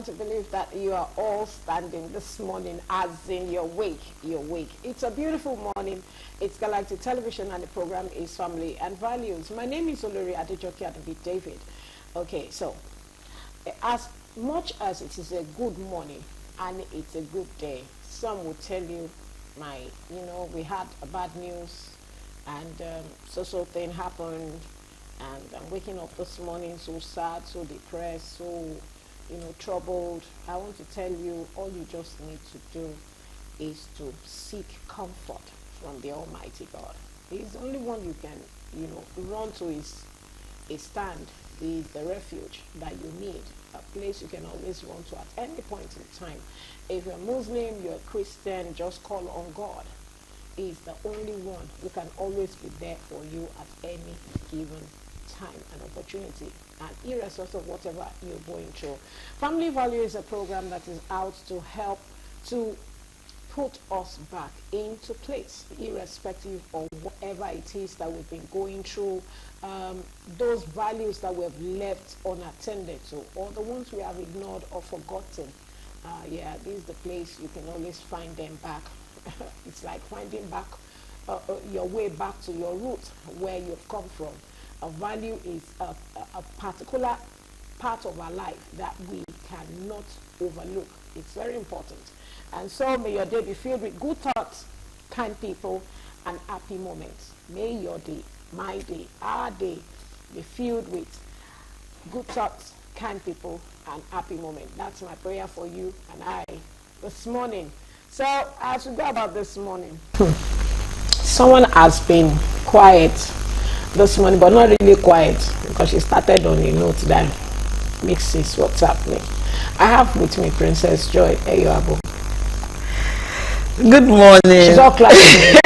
want to believe that you are all standing this morning, as in you're awake. It's a beautiful morning. It's Galaxy Television, and the program is Family and Values. My name is Olori Adejoke Adebi David. Okay, so as much as it is a good morning and it's a good day, some will tell you, we had a bad news, and so thing happened, and I'm waking up this morning so sad, so depressed, so troubled. I want to tell you, all you just need to do is to seek comfort from the Almighty God. He's the only one you can, run to. Is a stand, is the refuge that you need, a place you can always run to at any point in time. If you're Muslim, you're Christian, just call on God. He's the only one who can always be there for you at any given time and opportunity, and irrespective of whatever you're going through. Family Value is a program that is out to help to put us back into place, irrespective of whatever it is that we've been going through, those values that we've left unattended to, or the ones we have ignored or forgotten. This is the place you can always find them back. It's like finding back your way back to your roots, where you've come from. A value is a particular part of our life that we cannot overlook. It's very important. And so may your day be filled with good thoughts, kind people, and happy moments. May your day, my day, our day be filled with good thoughts, kind people, and happy moments. That's my prayer for you and I this morning. So as we go about this morning, someone has been quiet this morning, but not really quiet, because she started on a note that makes sense what's happening. I have with me Princess Joy Eyoabo. Good morning. She's all clapping.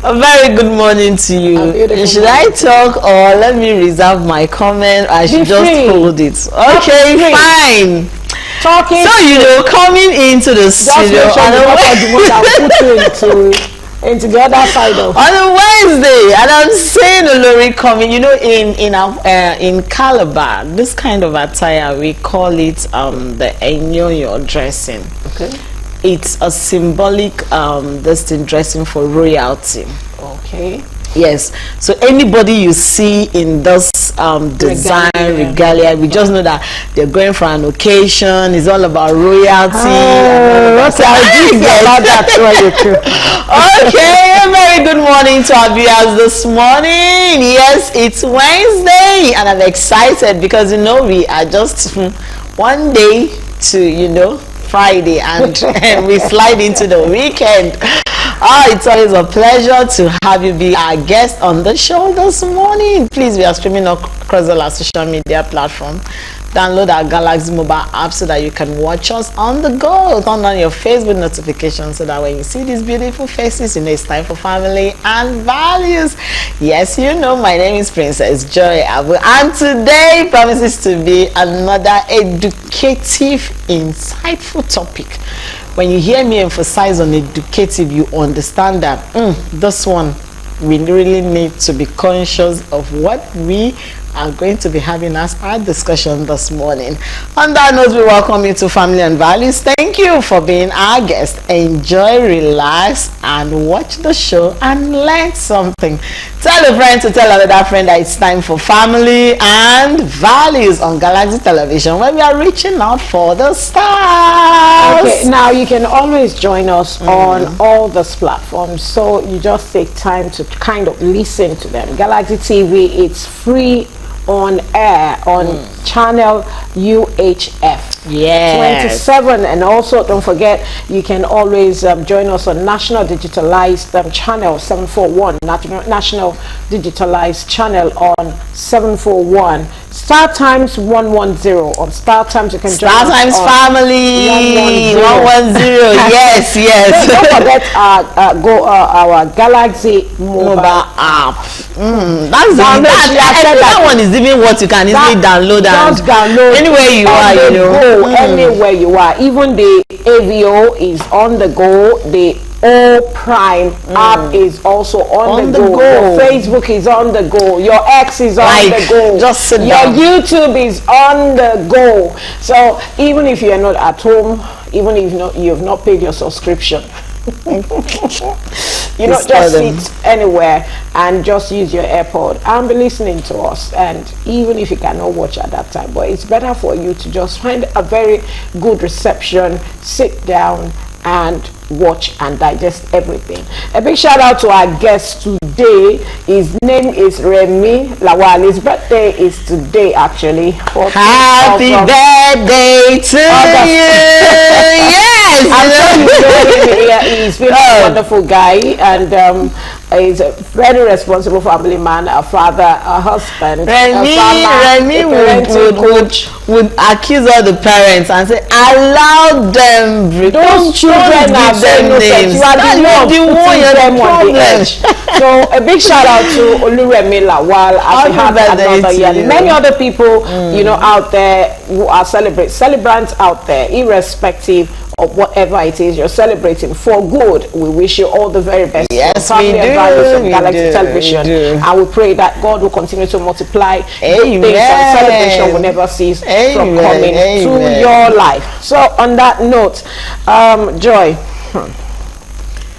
A very good morning to you. Should I talk, or let me reserve my comment? I should just hold it. Okay, fine. Talking. So coming into the studio into the other side of on a Wednesday, and I'm saying Olori coming. In Calabar, this kind of attire, we call it the Enyoyo dressing. Okay. It's a symbolic dressing for royalty. Okay. Yes. So anybody you see in this design regalia, we just know that they're going for an occasion. It's all about royalty. Okay. A very good morning to our viewers this morning. Yes, it's Wednesday, and I'm excited because we are just one day to Friday, and we slide into the weekend. It's always a pleasure to have you be our guest on the show this morning. Please, we are streaming across all our social media platforms. Download our Galaxy mobile app so that you can watch us on the go. Turn on your Facebook notifications so that when you see these beautiful faces, it's time for Family and Values. Yes, my name is Princess Joy Abu, and today promises to be another educative, insightful topic. When you hear me emphasize on educative, you understand that this one, we really need to be conscious of what we are going to be having as our discussion this morning. On that note, we welcome you to Family and Values. Thank you for being our guest. Enjoy, relax, and watch the show and learn something. Tell a friend to tell another friend that it's time for Family and Values on Galaxy Television, where we are reaching out for the stars. Okay, now you can always join us on all these platforms, so you just take time to kind of listen to them. Galaxy TV, it's free on air on channel UHF 27, and also don't forget you can always join us on national digitalized channel 741, national digitalized channel on 741. Star Times 110 on Star Times. You can join Star Times Family 110. Yes. Don't forget our Galaxy mobile app. That one is even what you can easily download. Just download anywhere you are. Anywhere you are. Even the AVO is on the go. The O Prime app is also on the go. Your Facebook is on the go. Your X is on the go. Just sit Your down. YouTube is on the go. So even if you're not at home, even if you've not paid your subscription, you know, just sit anywhere and just use your AirPod and be listening to us. And even if you cannot watch at that time, but it's better for you to just find a very good reception, sit down and watch and digest everything. A big shout out to our guest today. His name is Remi Lawal. His birthday is today, actually. Happy birthday to you. Yes, I'm sure you know him. He's been a wonderful guy, and he's a very responsible family man, a father, a husband. Remi would accuse all the parents and say, allow them. Those children are so innocent. You are the one putting them on the edge. So a big shout out to Oluremi Lawal as he had another year. Many other people, you know, out there who are celebrants out there, irrespective of whatever it is you're celebrating for good. We wish you all the very best. Yes, family we and do. values of Galaxy Television, and we pray that God will continue to multiply good things, and celebration will never cease from coming to your life. So on that note, Joy,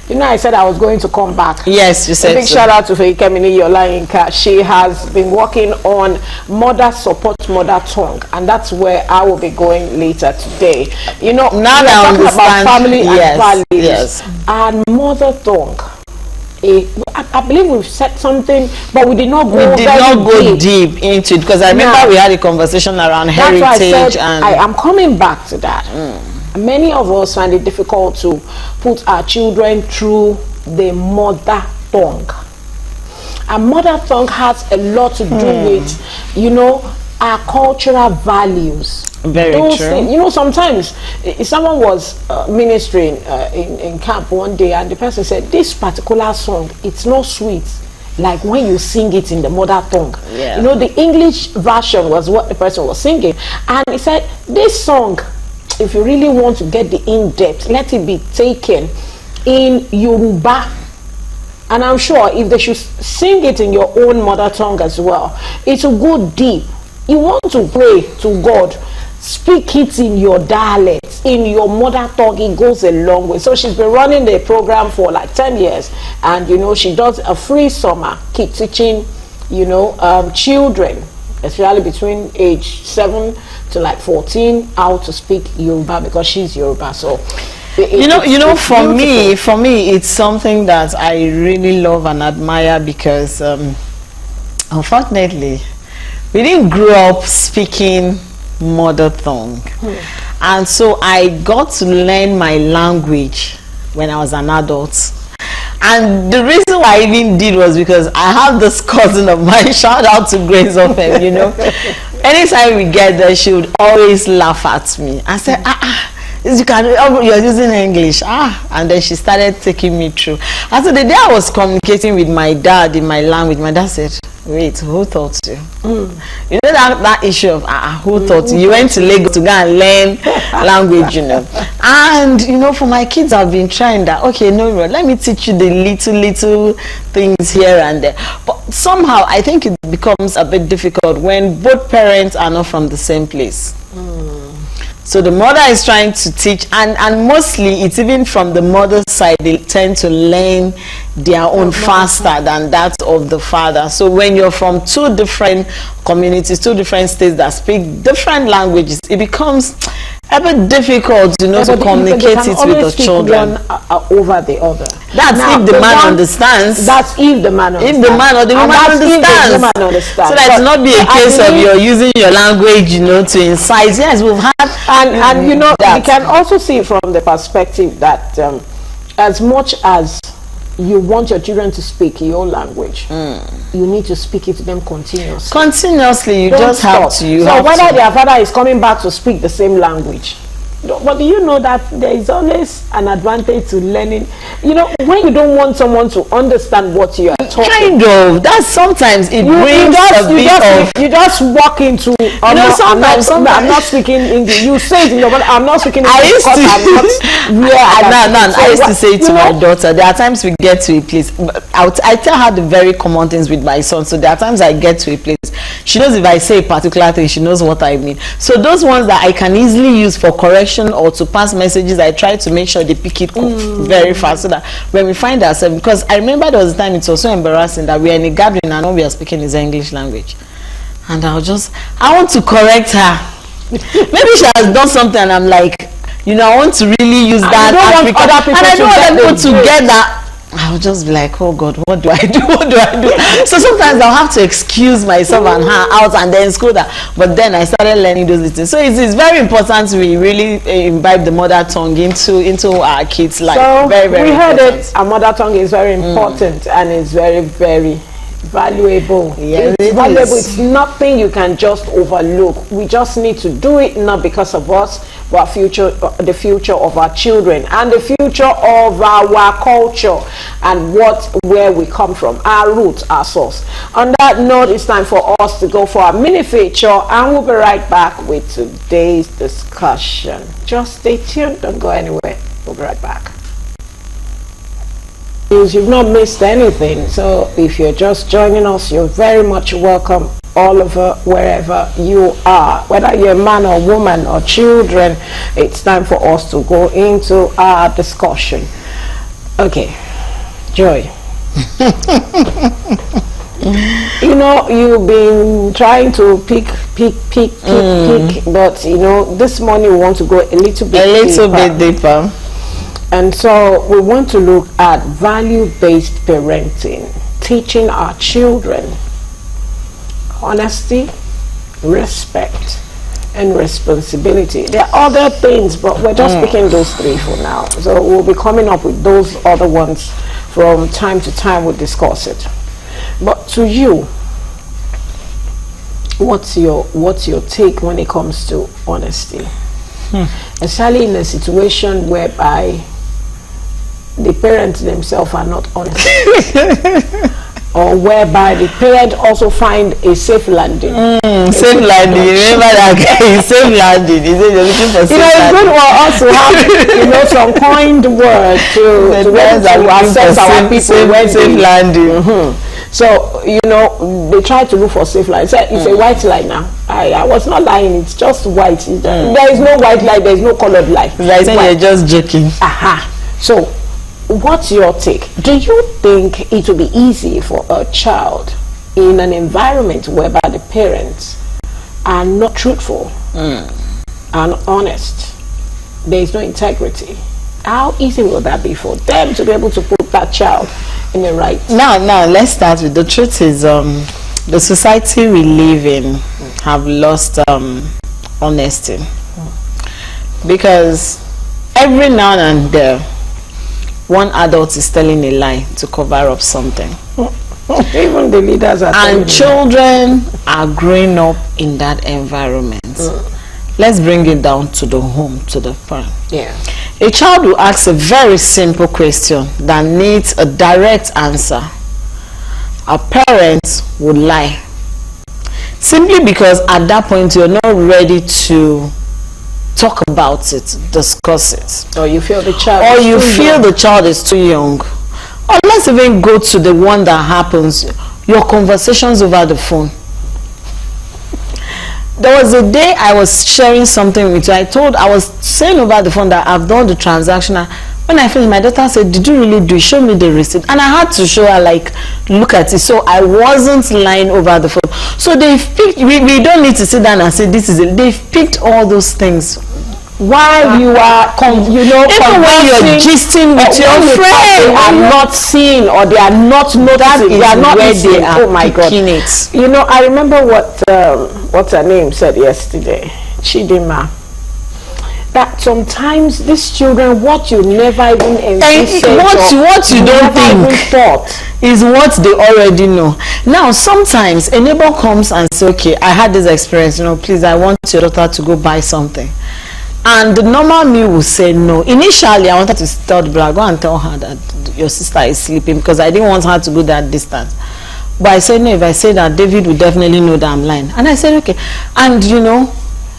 you know, I said I was going to come back. Yes, you said. A big shout out to Feikemini Yolayinka. She has been working on Mother Support Mother Tongue, and that's where I will be going later today. You know, now that I understand about family and values, yes, and mother tongue. I believe we've said something, but we did not go deep into it, because I remember we had a conversation around heritage. That's why I said and I am coming back to that. Many of us find it difficult to put our children through the mother tongue. And mother tongue has a lot to do with, you know, our cultural values. Very Those true. things. You know, sometimes someone was ministering in camp one day, and the person said, this particular song, it's not sweet like when you sing it in the mother tongue. Yeah. You know, the English version was what the person was singing, and he said, this song, if you really want to get the in-depth, let it be taken in Yoruba. And I'm sure if they should sing it in your own mother tongue as well, it will go deep. You want to pray to God, speak it in your dialect, in your mother tongue. It goes a long way. So she's been running the program for like 10 years, and you know, she does a free summer, keep teaching, you know, children, especially between age 7 to like 14, how to speak Yoruba, because she's Yoruba. So you know, for me, it's something that I really love and admire, because unfortunately we didn't grow up speaking mother tongue, and so I got to learn my language when I was an adult. And the reason why I even did was because I have this cousin of mine, shout out to Grace of him, you know, anytime we get there, she would always laugh at me. I said, you're using English, and then she started taking me through. After the day I was communicating with my dad in my language, my dad said, wait, who taught you? You know that issue of who taught you? You went to Lagos to go and learn language, you know. And you know, for my kids, I've been trying that. Okay, no, let me teach you the little things here and there. But somehow I think it becomes a bit difficult when both parents are not from the same place. So the mother is trying to teach, and mostly it's even from the mother's side, they tend to learn their own faster than that of the father. So when you're from two different communities, two different states that speak different languages, it becomes a bit difficult, you know, to communicate it with the children. One over the other. That's now, if the man understands. That's if the man understands. If the man or the woman understands. So that it's not be a case of you're using your language, you know, to incite. Yes, we've had. And you know, you can also see from the perspective that as much as you want your children to speak your language, you need to speak it to them continuously. You don't just stop. Have to. So whether their father is coming back to speak the same language, But do you know that there is always an advantage to learning? You know, when you don't want someone to understand what you are talking. Kind of. That's sometimes it brings a bit of. You just walk into. I'm not speaking English. You say it in your mouth. I'm not speaking English. I used to say to my daughter, there are times we get to a place. I tell her the very common things with my son. So there are times I get to a place. She knows if I say a particular thing, she knows what I mean. So those ones that I can easily use for correction or to pass messages, I try to make sure they pick it very fast, so that when we find ourselves, because I remember there was a time it was so embarrassing that we are in a gathering and all we are speaking is English language, and I want to correct her. Maybe she has done something and I'm like, I want to really use that African, and I don't want them to get that. I'll just be like, oh God, what do I do? What do I do? So sometimes I'll have to excuse myself and her out and then school that. But then I started learning those things. So it's very important we really imbibe the mother tongue into our kids' life. So very, very important. Heard it. Our mother tongue is very important and it's very, very valuable. Yeah, it's valuable. It's nothing you can just overlook. We just need to do it, not because of us, but the future of our children and the future of our culture and where we come from, our roots, our source. On that note, it's time for us to go for a mini feature, and we'll be right back with today's discussion. Just stay tuned, don't go anywhere. We'll be right back. You've not missed anything, so if you're just joining us, you're very much welcome all over, wherever you are, whether you're a man or woman or children. It's time for us to go into our discussion. Okay, Joy. You've been trying to pick, but this morning we want to go a little bit deeper. And so we want to look at value-based parenting, teaching our children honesty, respect, and responsibility. There are other things, but we're just picking those three for now. So we'll be coming up with those other ones from time to time. We'll discuss it. But to you, what's your take when it comes to honesty? Especially in a situation whereby the parents themselves are not honest, or whereby the parent also find a safe landing. Safe landing. Remember that guy? Safe landing. Is it looking for safe landing? It's good for us to have some coined word to assess our people when safe landing. So they try to look for safe line. So it's a white line now. I was not lying. It's just white. There is no white line. There is no colored line. I think you're just joking. So, what's your take? Do you think it will be easy for a child in an environment whereby the parents are not truthful and honest? There is no integrity. How easy will that be for them to be able to put that child in the right? Now let's start with the truth. Is the society we live in have lost honesty, because every now and then one adult is telling a lie to cover up something. Even the leaders are, and children are growing up in that environment. Let's bring it down to the home, to the parent. A child will ask a very simple question that needs a direct answer. A parent would lie, simply because at that point you're not ready to talk about it, discuss it, or you feel the child is too young. Or let's even go to the one that happens, your conversations over the phone. There was a day I was sharing something with you. I was saying over the phone that I've done the transaction. When I finished, my daughter said, "Did you really do it? Show me the receipt." And I had to show her, like, look at it. So I wasn't lying over the phone. So they've picked, we don't need to sit down and say this is it. They've picked all those things while you are, even when you're gisting with your friends, they are not seeing, or they are not noticing. They are not listening. Oh my God! It. I remember what her name said yesterday, Chidima. That sometimes these children, what you never even envisaged, what you don't think thought, is what they already know. Now, sometimes a neighbor comes and says, "Okay, I had this experience. Please, I want your daughter to go buy something." And the normal me will say no. Initially, I wanted to tell the brother, go and tell her that your sister is sleeping, because I didn't want her to go that distance. But I said no, if I say that, David will definitely know that I'm lying. And I said okay. And you know,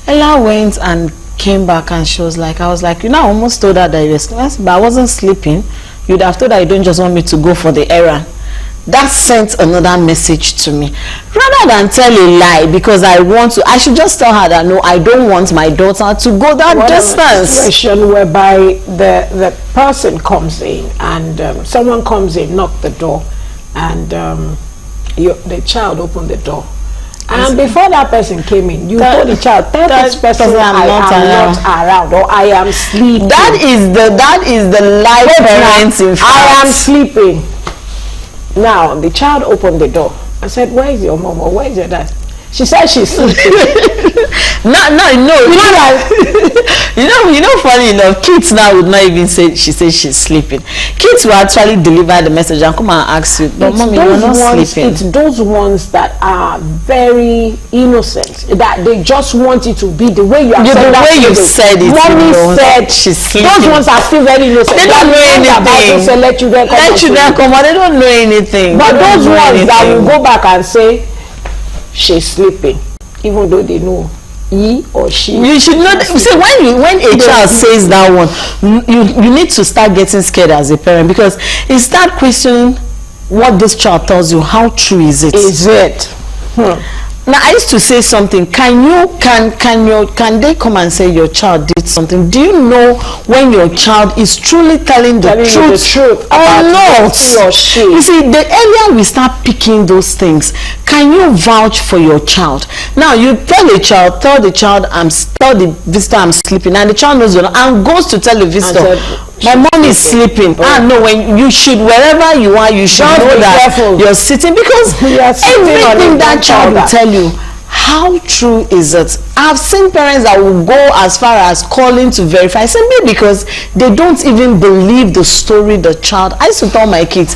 Ella went and came back, and she was like, I was like, you know, I almost told her that you were sleeping, but I wasn't sleeping. You'd have told her you don't just want me to go for the errand. That sent another message to me. Rather than tell a lie, because I should just tell her that no, I don't want my daughter to go that distance. Situation whereby the person comes in, and someone comes in, knock the door, and the child opened the door. And before that person came in, you told the child, tell this person I am not around, or I am sleeping. That is the lie parenting. I am sleeping. Now the child opened the door. I said, where is your mom, or where is your dad? She said she's sleeping. No. You know, funny enough, kids now would not even say she says she's sleeping. Kids will actually deliver the message and come and ask you, but mommy, you're not sleeping. It's those ones that are very innocent, that they just want it to be the way you have said the way you said it. Mommy said she's sleeping. Those ones are still very innocent. They don't know anything. Let children come on. They don't know anything. But those ones that will go back and say she's sleeping, even though they know he or she. You should not see when a child says that one, you need to start getting scared as a parent, because you start questioning what this child tells you. How true is it? Now I used to say something. Can they come and say your child did something? Do you know when your child is truly telling the truth or not? He or she. You see, the earlier we start picking those things, can you vouch for your child? Now you tell the child, tell the visitor I'm sleeping, and the child knows and goes to tell the visitor, my mom is sleeping. No, when you should, wherever you are, you should know that you're sitting, because everything that child will tell you, how true is it? I've seen parents that will go as far as calling to verify, simply because they don't even believe the story the child. I used to tell my kids,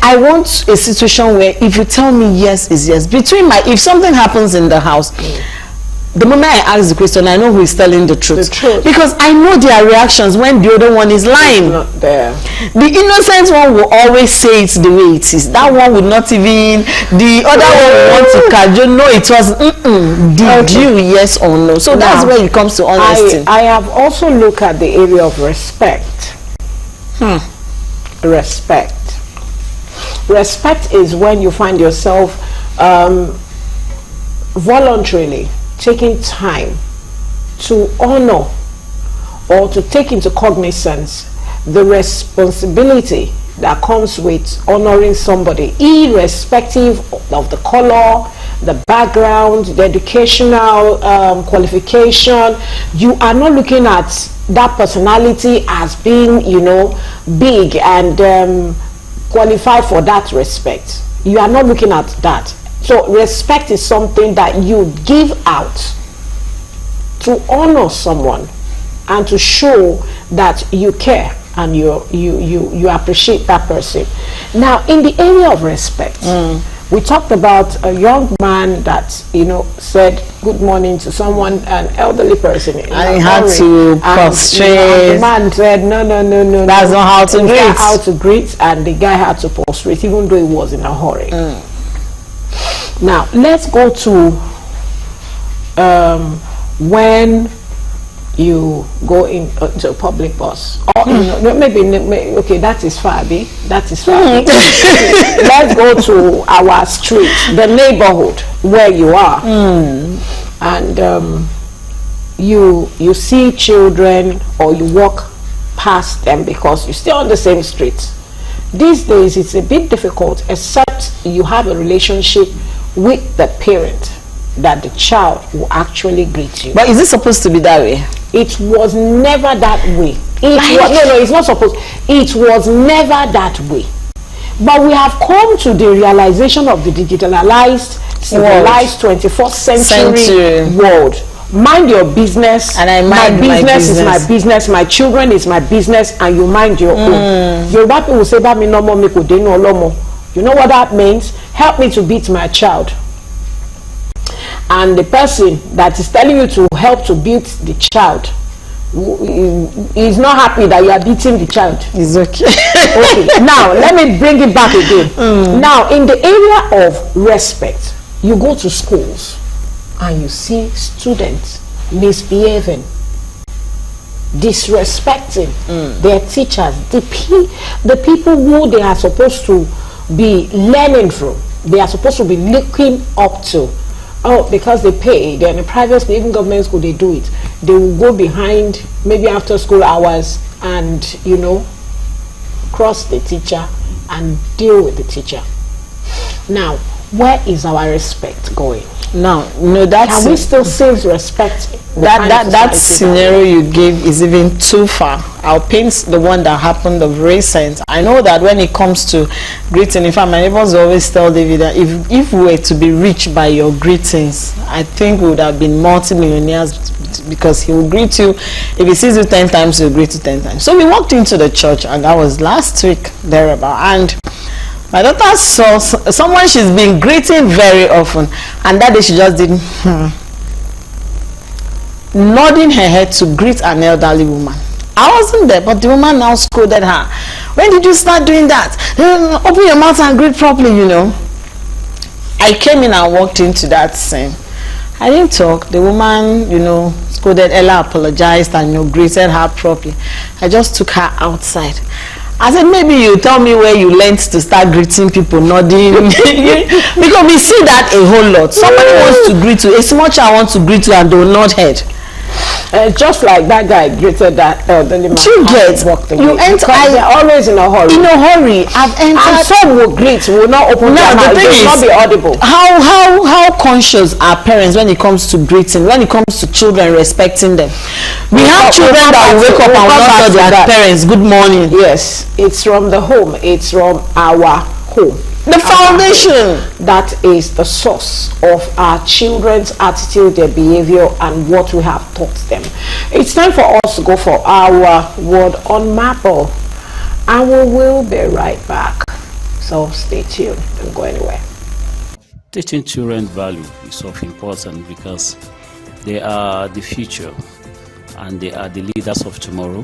I want a situation where if you tell me yes is yes. If something happens in the house, the moment I ask the question, I know who is telling the truth. Because I know their reactions when the other one is lying. Not there. The innocent one will always say it the way it is. That one would not even. The other one will want to cajole. No, it was. Did you, yes or no? So now, that's where it comes to honesty. I have also looked at the area of respect. Respect is when you find yourself voluntarily taking time to honor or to take into cognizance the responsibility that comes with honoring somebody, irrespective of the color, the background, the educational qualification. You are not looking at that personality as being, big and qualified for that respect. You are not looking at that. So respect is something that you give out to honor someone and to show that you care and you appreciate that person. Now, in the area of respect, we talked about a young man that said good morning to someone, an elderly person, and he had to prostrate. The man said no, that's not how to greet. How to greet, and the guy had to prostrate, even though he was in a hurry. Now let's go to when you go into a public bus, or maybe okay, that is far, that is far. Let's go to our street, the neighborhood where you are, and you see children, or you walk past them because you stay on the same street. These days it's a bit difficult, except you have a relationship with the parent, that the child will actually greet you. But is it supposed to be that way? It was never that way. It's not supposed. It was never that way. But we have come to the realization of the digitalized, civilized 21st century world. Mind your business, and I mind my business is my business, my children is my business, and you mind your own. Your people will say, "Ba mi no more, me ko de no lomo." You know what that means? Help me to beat my child. And the person that is telling you to help to beat the child He's not happy that you are beating the child. It's okay. Okay, now let me bring it back again. Now, in the area of respect, you go to schools and you see students misbehaving, disrespecting their teachers, the people who they are supposed to be learning from, they are supposed to be looking up to. Oh, because they pay, they're in a private school, even government school, they do it. They will go behind, maybe after school hours, and, you know, cross the teacher and deal with the teacher. Now, where is our respect going? Now, no, that's... Can we still save respect? That scenario you gave is even too far. I'll paint the one that happened of recent. I know that when it comes to greeting, in fact, my neighbors always tell David that if we were to be rich by your greetings, I think we would have been multi-millionaires, because he will greet you. If he sees you 10 times, he'll greet you 10 times. So we walked into the church, and that was last week, thereabout. And my daughter saw someone she's been greeting very often, and that day she just did nodding her head to greet an elderly woman. I wasn't there, but the woman now scolded her. When did you start doing that? Open your mouth and greet properly, you know. I came in and walked into that scene. I didn't talk. The woman, you know, scolded Ella, apologized, and, you know, greeted her properly. I just took her outside. I said, maybe you tell me where you learned to start greeting people, nodding. Because we see that a whole lot. Somebody wants to greet you, a small child wants to greet you, and they will nod head. Just like that guy greeted that elderly man. You get, you enter. They're always in a hurry. In a hurry. I've entered. And some will greet, will not open their mouth. They will not be audible. How conscious are parents when it comes to greeting, when it comes to children, respecting them? We have children that will wake up and will not tell their parents good morning. Yes, it's from the home. It's from our home. The foundation. That is the source of our children's attitude, their behavior, and what we have taught them. It's time for us to go for our word on Maple, and we will be right back. So stay tuned, don't go anywhere. Teaching children value is of importance because they are the future and they are the leaders of tomorrow.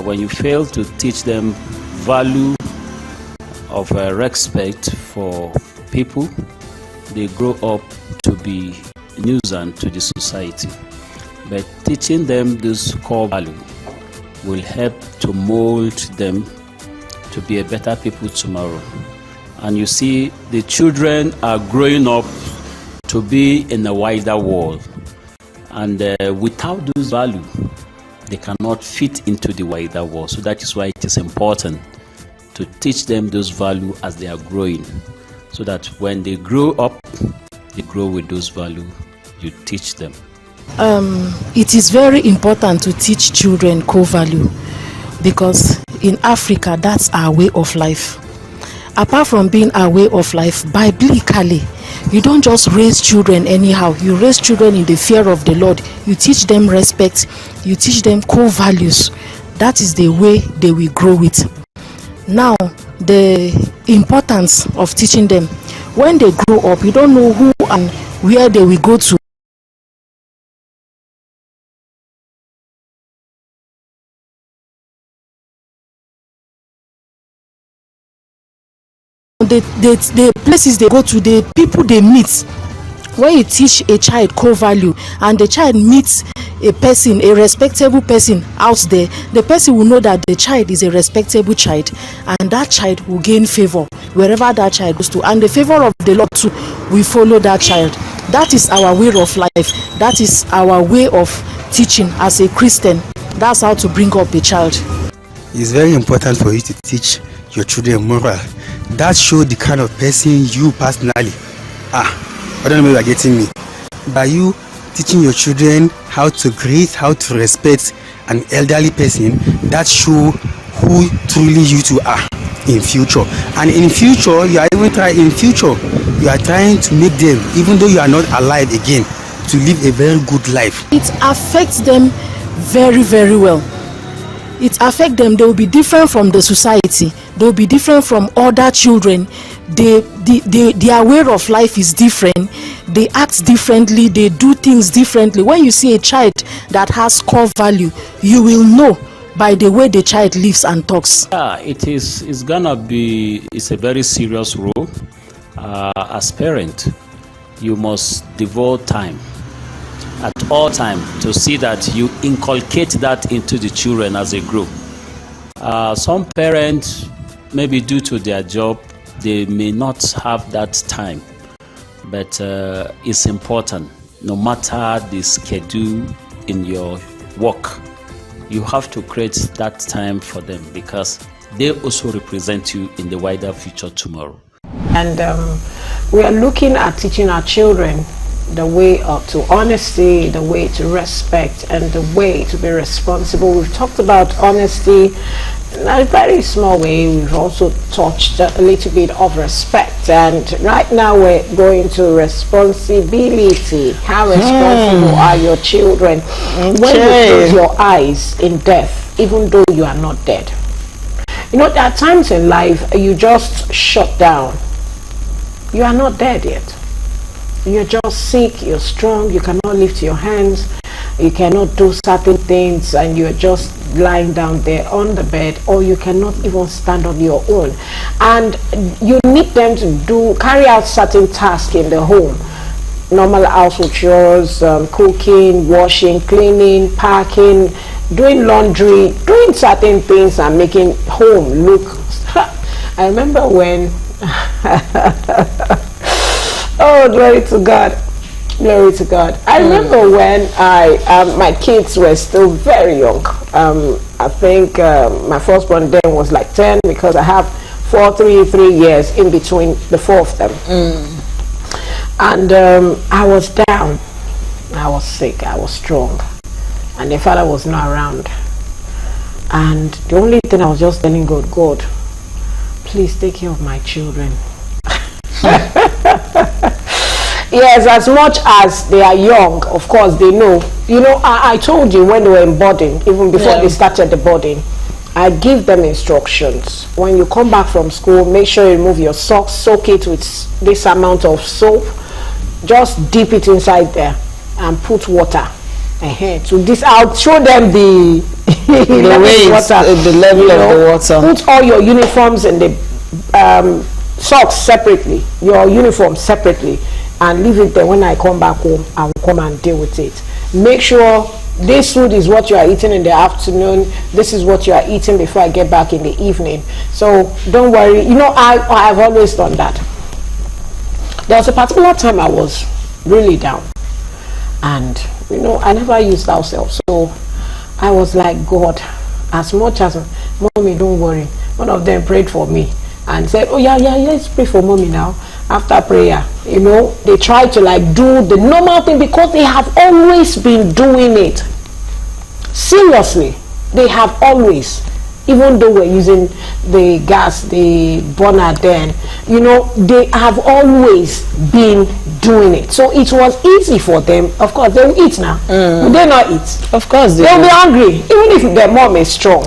When you fail to teach them value of respect for people, they grow up to be nuisance to the society. But teaching them this core value will help to mold them to be a better people tomorrow. And you see, the children are growing up to be in a wider world. And without those values, they cannot fit into the wider world. So that is why it is important to teach them those values as they are growing, so that when they grow up, they grow with those values you teach them. It is very important to teach children core value, because in Africa, that's our way of life. Apart from being our way of life, biblically, you don't just raise children anyhow. You raise children in the fear of the Lord. You teach them respect. You teach them core values. That is the way they will grow with. Now, the importance of teaching them. When they grow up, you don't know who and where they will go to. The places they go to, the people they meet. When you teach a child core value and the child meets a person, a respectable person out there, the person will know that the child is a respectable child, and that child will gain favor wherever that child goes to, and the favor of the Lord too will follow that child. That is our way of life. That is our way of teaching as a Christian. That's how to bring up a child. It's very important for you to teach your children moral. That shows the kind of person you personally are. I don't know if you are getting me. By you teaching your children how to greet, how to respect an elderly person, that show who truly you two are in future. And in future, you are trying to make them, even though you are not alive again, to live a very good life. It affects them very, very well. It affects them. They will be different from the society. They will be different from other children. Their way of life is different. they act differently, they do things differently. When you see a child that has core value, you will know by the way the child lives and talks. Yeah, it's gonna be, it's a very serious role. As parent, you must devote time at all time to see that you inculcate that into the children as they grow. Some parents, maybe due to their job, they may not have that time, but it's important. No matter the schedule in your work, you have to create that time for them, because they also represent you in the wider future tomorrow. And we are looking at teaching our children the way to honesty, the way to respect, and the way to be responsible. We've talked about honesty in a very small way. We've also touched a little bit of respect, and right now we're going to responsibility. How responsible are your children? When you close your eyes in death, even though you are not dead. You know, there are times in life you just shut down. You are not dead yet. You're just sick, you're strong, you cannot lift your hands, you cannot do certain things, and you're just lying down there on the bed, or you cannot even stand on your own. And you need them to carry out certain tasks in the home. Normal household chores, cooking, washing, cleaning, packing, doing laundry, doing certain things and making home look. I remember when oh, glory to God, glory to God. I remember when my kids were still very young. I think my firstborn then was like 10, because I have 3 years in between the four of them. And I was down, I was sick, I was strong, and the father was not around. And the only thing I was just telling God, God, please take care of my children. Yes, as much as they are young, of course they know. You know, I told you when they were in boarding, even before they started the boarding, I give them instructions. When you come back from school, make sure you remove your socks, soak it with this amount of soap, just dip it inside there and put water. So this, I'll show them the the level of the water. Put all your uniforms in the socks separately, your uniform separately, and leave it there. When I come back home, I will come and deal with it. Make sure this food is what you are eating in the afternoon, this is what you are eating before I get back in the evening. So don't worry. You know, I've always done that. There was a particular time I was really down, and you know, I never used ourselves, so I was like, God, as much as mommy, don't worry. One of them prayed for me and said, oh yeah, let's pray for mommy now. After prayer, you know, they try to like do the normal thing, because they have always been doing it. Seriously, they have always, even though we're using the gas, the burner then, you know, they have always been doing it. So it was easy for them. Of course, they will eat now. Will they not eat? Of course they will will. Be hungry. Even if their mom is strong,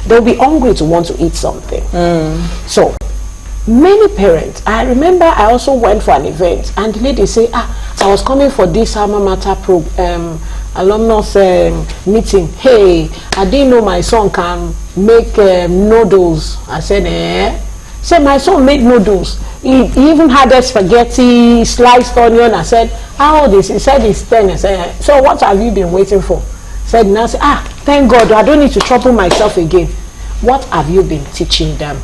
they'll be hungry to want to eat something. So many parents, I remember I also went for an event, and the lady say, I was coming for this alma mater alumnus meeting. Hey, I didn't know my son can make noodles. I said, Said my son made noodles. He even had a spaghetti, sliced onion. I said, how old is he? He said he's 10. I said, so what have you been waiting for? Said Nancy, thank God, I don't need to trouble myself again. What have you been teaching them?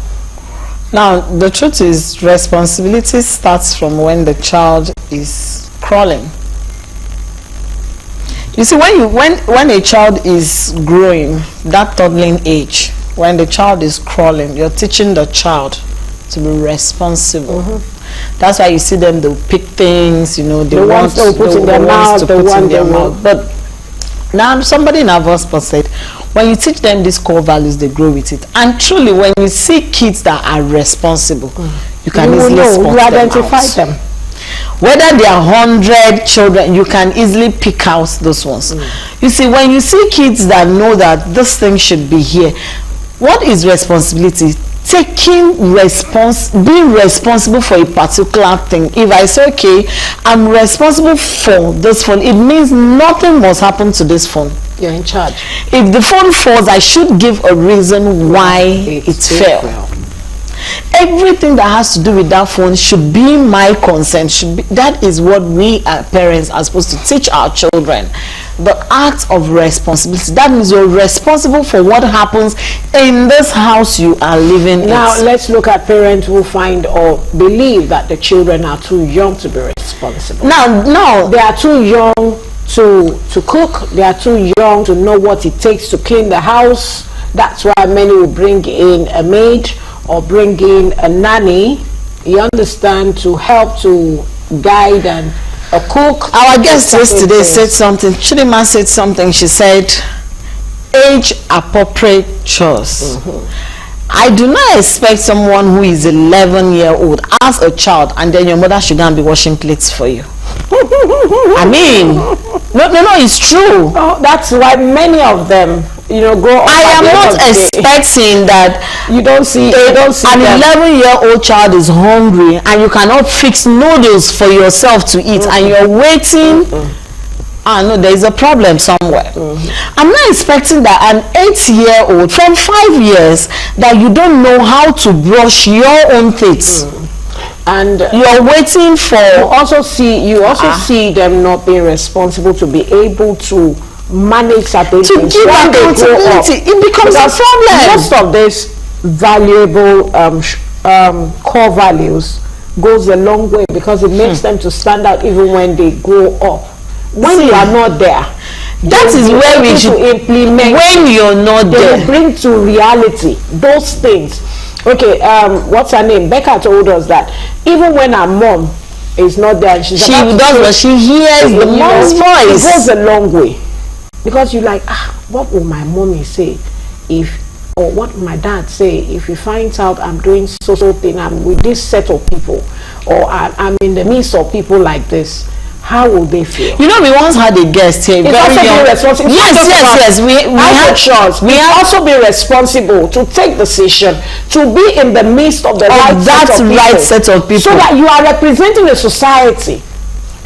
Now, the truth is, responsibility starts from when the child is crawling. You see, when a child is growing, that toddling age, when the child is crawling, you're teaching the child to be responsible. That's why you see them, they'll pick things, you know, the ones they'll put in their mouth, the one they will. But now somebody in our gospel said, when you teach them these core values, they grow with it. And truly, when you see kids that are responsible, you can easily spot them out. Identify them. Whether there are 100 children, you can easily pick out those ones. You see, when you see kids that know that this thing should be here, what is responsibility? being responsible for a particular thing. If I say, okay, I'm responsible for this phone, it means nothing must happen to this phone. You're in charge. If the phone falls, I should give a reason why it fell. Everything that has to do with that phone should be my consent. That is what we as parents are supposed to teach our children. The act of responsibility. That means you're responsible for what happens in this house you are living in. Now let's look at parents who find or believe that the children are too young to be responsible. Now They are too young to cook. They are too young to know what it takes to clean the house. That's why many will bring in a maid or bring in a nanny, you understand, to help to guide and a cook. Our guest yesterday said something. Chidima said something. She said, age appropriate chores. I do not expect someone who is 11-year-old as a child and then your mother should go and be washing plates for you. I mean, no, it's true. Oh, that's why many of them, grow up. I am not expecting that you don't see an 11-year-old child is hungry and you cannot fix noodles for yourself to eat and you're waiting. No, there is a problem somewhere. I'm not expecting that an 8-year-old from 5 years that you don't know how to brush your own teeth. And you're waiting for. You also see them not being responsible to be able to manage certain things. To give accountability, it becomes a problem. Most of this valuable core values goes a long way because it makes them to stand out even when they grow up. When you are not there, that is where we should implement. When you're not there, they bring to reality those things. Okay, what's her name? Becca told us that even when her mom is not there, she hears the mom's voice. It goes a long way because you're like, what will my mommy say or what my dad say if he finds out I'm doing so thing, I'm with this set of people, or I'm in the midst of people like this. How will they feel? We once had a guest here. Yes. We also be responsible to take decision, to be in the midst of the right set of people, so that you are representing a society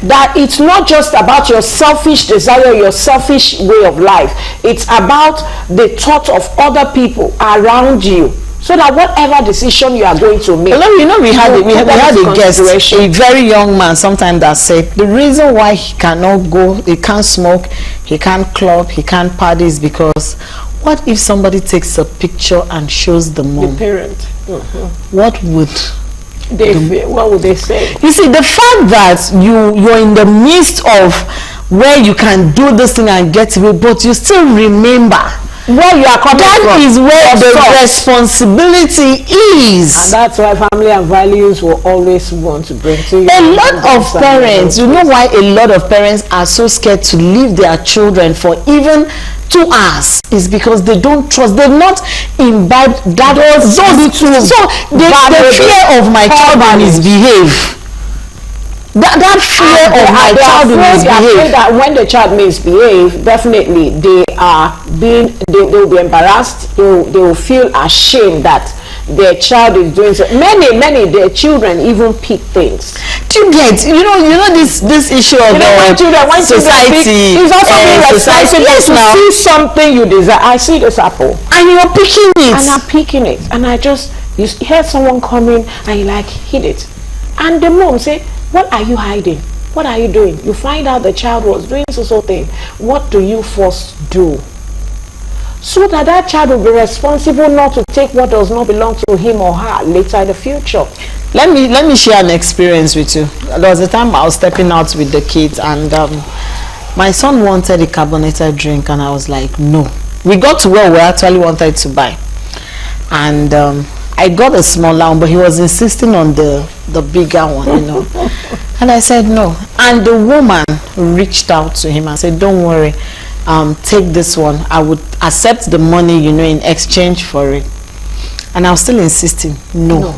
that it's not just about your selfish desire, your selfish way of life. It's about the thought of other people around you. So that whatever decision you are going to make, we had a guest, a very young man, sometime that said the reason why he cannot go, he can't smoke, he can't club, he can't party is because what if somebody takes a picture and shows the mom? The parent. What would they say? You see, the fact that you're in the midst of where you can do this thing and get away, but you still remember where you are coming from. That is where the responsibility is. And that's why family and values will always want to bring to you. A lot of parents, you know why a lot of parents are so scared to leave their children for even 2 hours is because they don't trust. They've not imbibed that. So the fear of my child will misbehave. That fear of my child will misbehave. That when the child misbehave, definitely they will be embarrassed. They will feel ashamed that their child is doing so. Many their children even pick things. Do you get? You know this issue of society. It's also being responsible to see something you desire. I see this apple, and you're picking it. And I'm picking it, and you hear someone coming, and you like hit it, and the mom say, "What are you hiding? What are you doing?" You find out the child was doing so thing. What do you first do? So that child will be responsible not to take what does not belong to him or her later in the future. Let me share an experience with you. There was a time I was stepping out with the kids, and my son wanted a carbonated drink, and I was like, no. We got to where we actually wanted to buy, and I got a smaller one, but he was insisting on the bigger one, and I said no. And the woman reached out to him and said, don't worry, take this one. I would accept the money, in exchange for it. And I was still insisting, no.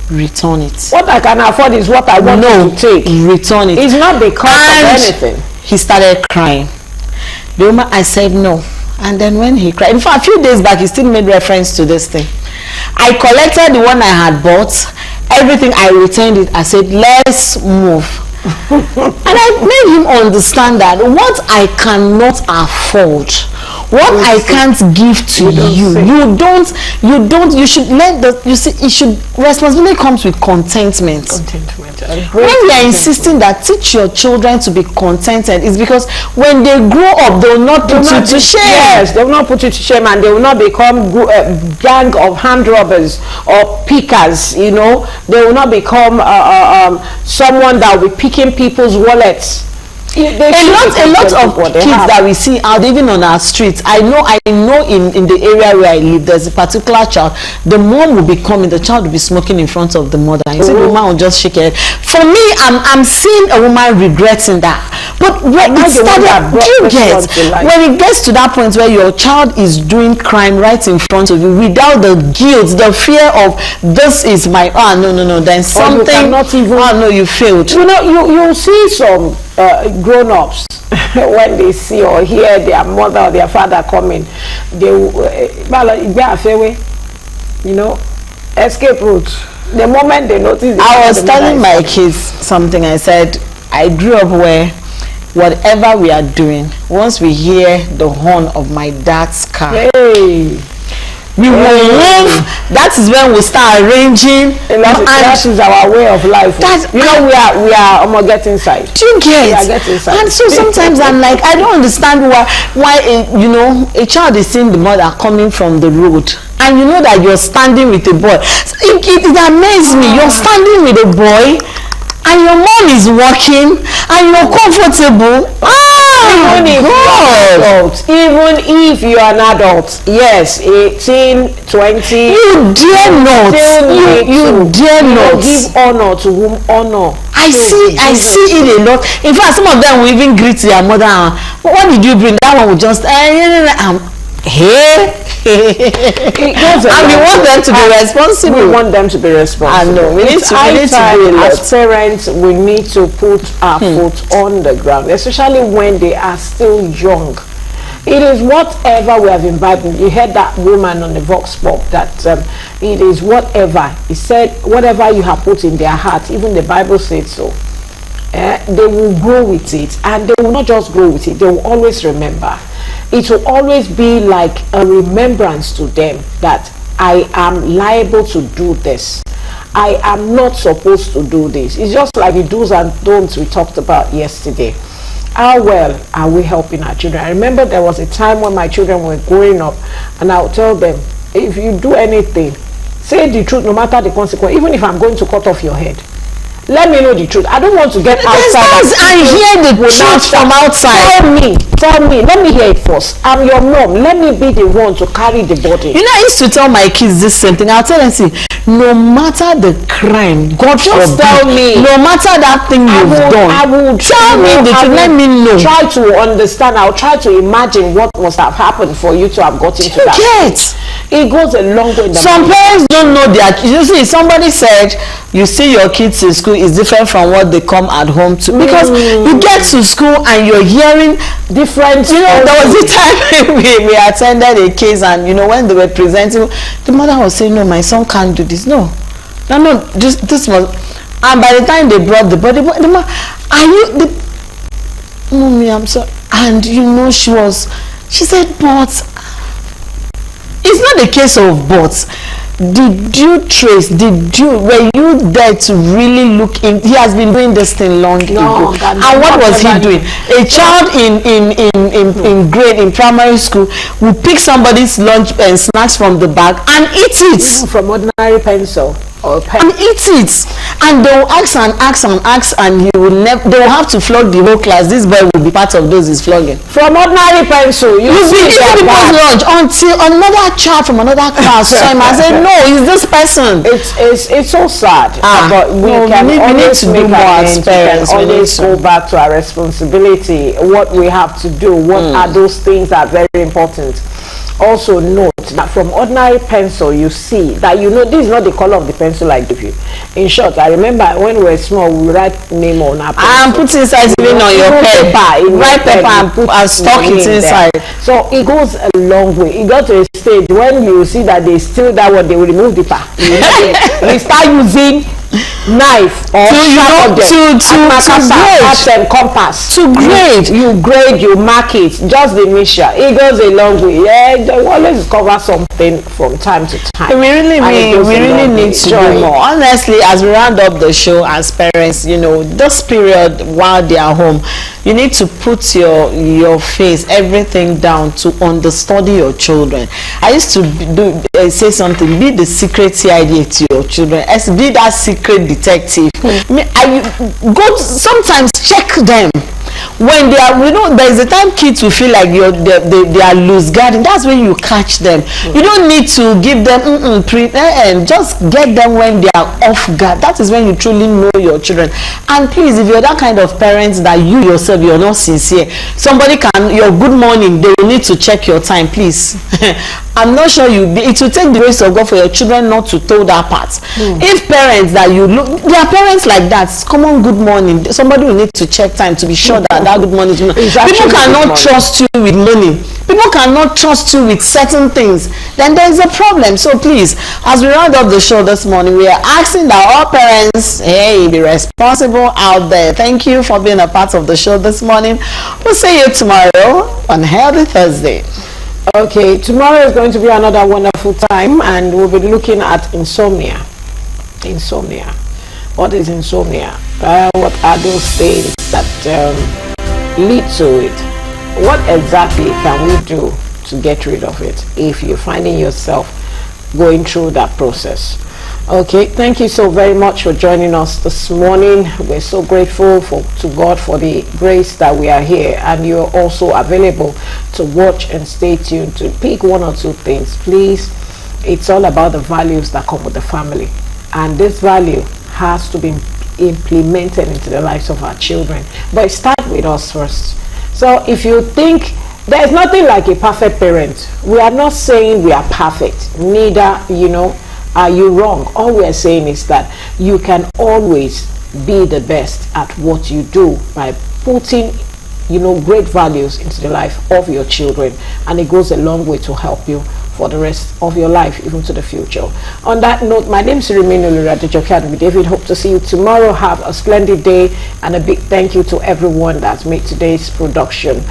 Return it. What I can afford is what I want to take. Return it. It's not because of anything. He started crying. The woman, I said no. And then when he cried, in fact, a few days back, he still made reference to this thing. I collected the one I had bought, everything, I returned it. I said, let's move. And I made him understand that what I cannot afford, what I can't give to you should let responsibility comes with contentment. When we are insisting that teach your children to be contented, is because when they grow up, they will not put you to shame. Yes, they will not put you to shame, and they will not become gang of hand robbers or pickers. You know, they will not become someone that will be picking people's wallets. A lot of kids that we see out even on our streets, I know in the area where I live, there's a particular child, the mom will be coming, the child will be smoking in front of the mother, and you see the woman will just shake her head. For me, I'm seeing a woman regretting that. But when it gets to that point where your child is doing crime right in front of you without the guilt, the fear of this is my no, then something, you failed. You know, you'll see some grown-ups when they see or hear their mother or their father coming, they escape route. The moment they notice, I was telling my kids something. I said, I grew up where whatever we are doing, once we hear the horn of my dad's car, we will move. That is when we start arranging. That is our way of life. We are almost getting inside. Do you get? We are getting inside. And so sometimes I'm like, I don't understand why a child is seeing the mother coming from the road, and you know that you're standing with a boy. It amazes me. You're standing with a boy, and your mom is walking, and you're comfortable. Even if you are an adult, yes, 18, 20, you dare not. You dare not give honor to whom honor. I see it a lot. In fact, some of them will even greet their mother. What did you bring? That one will just and we want them to be responsible. We want them to be responsible. I know. We need to do a lot. As parents, we need to put our foot on the ground, especially when they are still young. It is whatever we have imbibed. You heard that woman on the Vox Pop that it is whatever. He said, whatever you have put in their heart, even the Bible said so. They will grow with it, and they will not just grow with it, they will always remember. It will always be like a remembrance to them that I am liable to do this. I am not supposed to do this. It's just like the do's and don'ts we talked about yesterday. How well are we helping our children? I remember there was a time when my children were growing up, and I would tell them, if you do anything, say the truth no matter the consequence, even if I'm going to cut off your head. Let me know the truth. I don't want to get outside and hear the truth from outside. Tell me. Let me hear it first. I'm your mom. Let me be the one to carry the body. You know, I used to tell my kids this same thing. I'll tell them, see, no matter the crime, God just tell me. No matter that thing you've done, I will tell me the truth. Let me know. Try to understand. I'll try to imagine what must have happened for you to have gotten to that. It goes a long way. Some parents don't know that. You see, somebody said, you see your kids in school is different from what they come at home to, because you get to school and you're hearing different. You know, there was a time we attended a case, and you know, when they were presenting, the mother was saying, no, my son can't do this. No, this was. And by the time they brought the body, the mom, are you the mommy? I'm sorry. And you know, she said, but it's not a case of but. Were you there to really look in? He has been doing this thing long ago. And what was he doing? A child in primary school will pick somebody's lunch and snacks from the bag and eat it. From ordinary pencil. And eat it, and they will ask, and he will never. They will have to flog the whole class. This boy will be part of those he's flogging. From ordinary pencil, you see people's lunch until another child from another class saw him and said, "No, it's this person." It's so sad. But we need to do more as parents. We always go back to our responsibility. What we have to do. What are those things that are very important? also note that from ordinary pencil you see that this is not the color of the pencil I give you. In short, I remember when we were small, we write name on our pencil. And put inside even on your pen. Write paper and stock it inside. So it goes a long way. It got to a stage when you see that they steal that one, they will remove the paper. We start using knife or compass to grade. You grade, you mark it, just the measure. It goes a long way. Yeah, they always cover something from time to time. We really need to do more. Honestly, as we round up the show, as parents, this period while they are home, you need to put your face, everything down to understudy your children. I used to say something, be the secret CID to your children, be that secret detective. Sometimes check them when they are, there's a time kids will feel like they are loose guarding. That's when you catch them. You don't need to give them just get them when they are off guard. That is when you truly know your children. And please, if you're that kind of parents that you yourself, you're not sincere, your good morning, they will need to check your time, please. I'm not sure it will take the grace of God for your children not to toe that part. If parents that you look, there are parents like that, come on, good morning, somebody will need to check time to be sure that good morning is people cannot trust you with money. People cannot trust you with certain things. Then there is a problem. So please, as we round up the show this morning, we are asking that all parents, be responsible out there. Thank you for being a part of the show this morning. We'll see you tomorrow on Healthy Thursday. Okay, tomorrow is going to be another wonderful time, and we'll be looking at insomnia. Insomnia. What is insomnia? What are those things that lead to it? What exactly can we do to get rid of it if you're finding yourself going through that process? Okay, thank you so very much for joining us this morning. We're so grateful to God for the grace that we are here, and you're also available to watch and stay tuned to pick one or two things. Please, it's all about the values that come with the family, and this value has to be implemented into the lives of our children. But it starts with us first. So if you think there's nothing like a perfect parent, we are not saying we are perfect, neither are you wrong. All we are saying is that you can always be the best at what you do by putting great values into the life of your children, and it goes a long way to help you for the rest of your life, even to the future. On that note, my name is Iremenu Olori-Adejoke with David. Hope to see you tomorrow. Have a splendid day, and a big thank you to everyone that's made today's production